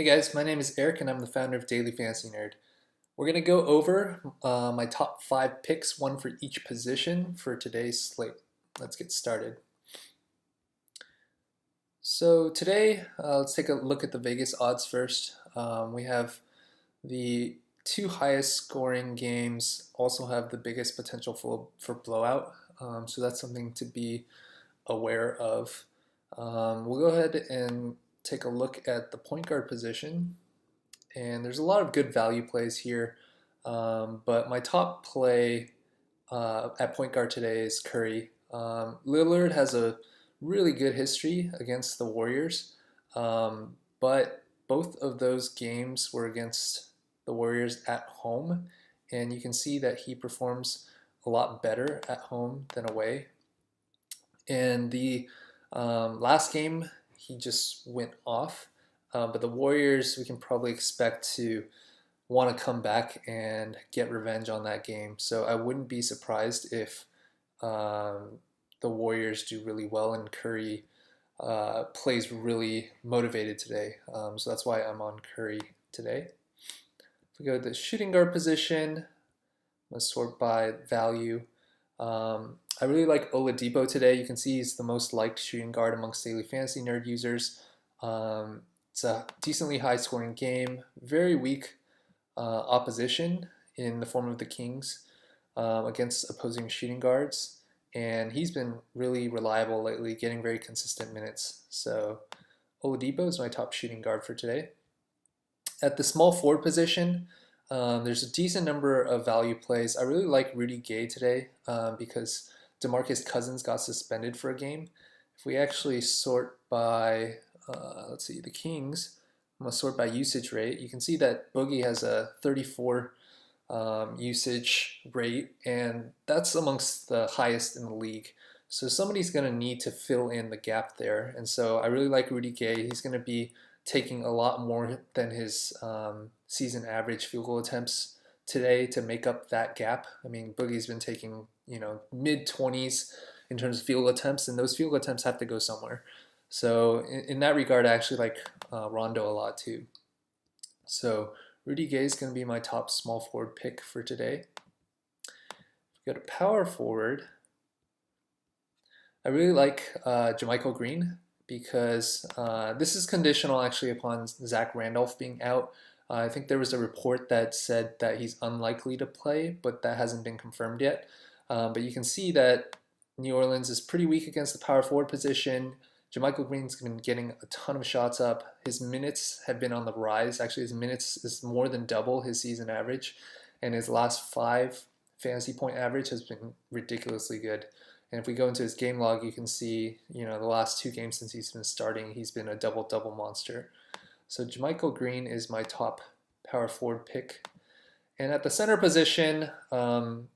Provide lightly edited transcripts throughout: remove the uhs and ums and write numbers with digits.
Hey guys, my name is Eric and I'm the founder of Daily Fantasy Nerd. We're going to go over my top 5 picks, one for each position for today's slate. Let's get started. So today, let's take a look at the Vegas odds first. We have the two highest scoring games also have the biggest potential for blowout. So that's something to be aware of. We'll go ahead and take a look at the point guard position. And there's a lot of good value plays here. But my top play at point guard today is Curry. Lillard has a really good history against the Warriors, but both of those games were against the Warriors at home, and you can see that he performs a lot better at home than away. And the last game, he just went off. But the Warriors, we can probably expect to want to come back and get revenge on that game. So I wouldn't be surprised if the Warriors do really well and Curry plays really motivated today. So that's why I'm on Curry today. If we go to the shooting guard position, I'm going to sort by value. I really like Oladipo today. You can see he's the most liked shooting guard amongst Daily Fantasy Nerd users. It's a decently high scoring game, very weak opposition in the form of the Kings against opposing shooting guards. And he's been really reliable lately, getting very consistent minutes. So Oladipo is my top shooting guard for today. At the small forward position, there's a decent number of value plays. I really like Rudy Gay today because DeMarcus Cousins got suspended for a game. If we actually sort by, let's see, the Kings, I'm going to sort by usage rate. You can see that Boogie has a 34 usage rate, and that's amongst the highest in the league. So somebody's going to need to fill in the gap there. And so I really like Rudy Gay. He's going to be taking a lot more than his season average field goal attempts today to make up that gap. I mean, Boogie's been taking, mid 20s in terms of field goal attempts, and those field goal attempts have to go somewhere. So in that regard, I actually like Rondo a lot too. So Rudy Gay is going to be my top small forward pick for today. If we go to power forward, I really like JaMychal Green because this is conditional actually upon Zach Randolph being out. I think there was a report that said that he's unlikely to play, but that hasn't been confirmed yet. But you can see that New Orleans is pretty weak against the power forward position. JaMychal Green's been getting a ton of shots up. His minutes have been on the rise. Actually, his minutes is more than double his season average, and his last 5 fantasy point average has been ridiculously good. And if we go into his game log, you can see, the last 2 games since he's been starting, he's been a double-double monster. So JaMychal Green is my top power forward pick. And at the center position,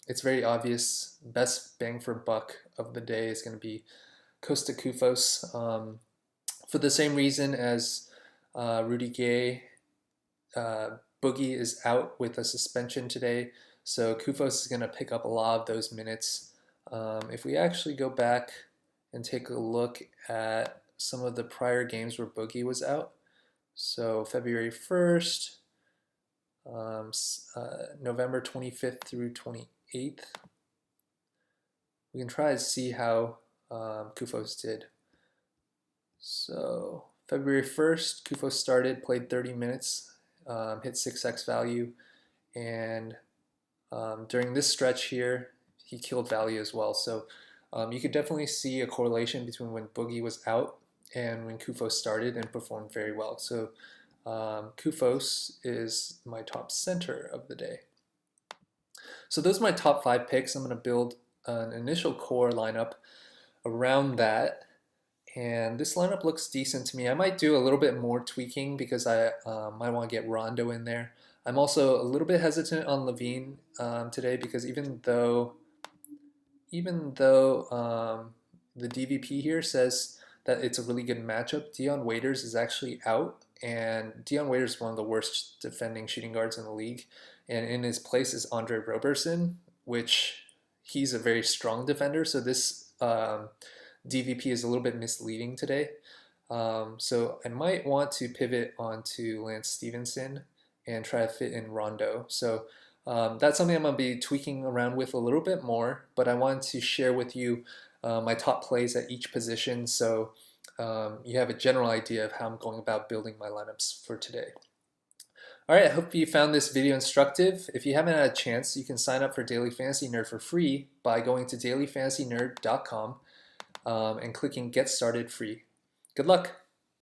it's very obvious. Best bang for buck of the day is going to be Costa Koufos, for the same reason as Rudy Gay. Boogie is out with a suspension today, so Koufos is going to pick up a lot of those minutes. If we actually go back and take a look at some of the prior games where Boogie was out, so February 1st, November 25th through 28th, we can try to see how Koufos did. So February 1st, Koufos started, played 30 minutes, hit 6x value, and during this stretch here, he killed value as well. So you could definitely see a correlation between when Boogie was out and when Koufos started and performed very well. So Koufos is my top center of the day. So those are my top 5 picks. I'm going to build an initial core lineup around that, and this lineup looks decent to me. I might do a little bit more tweaking because I might want to get Rondo in there. I'm also a little bit hesitant on Levine today because even though the DVP here says that it's a really good matchup, Dion Waiters is actually out, and Dion Waiters is one of the worst defending shooting guards in the league, and in his place is Andre Roberson, which he's a very strong defender, so this DVP is a little bit misleading today. So I might want to pivot onto Lance Stevenson and try to fit in Rondo. So that's something I'm going to be tweaking around with a little bit more, but I wanted to share with you my top plays at each position so you have a general idea of how I'm going about building my lineups for today. All right, I hope you found this video instructive. If you haven't had a chance, you can sign up for Daily Fantasy Nerd for free by going to dailyfantasynerd.com and clicking Get Started Free. Good luck!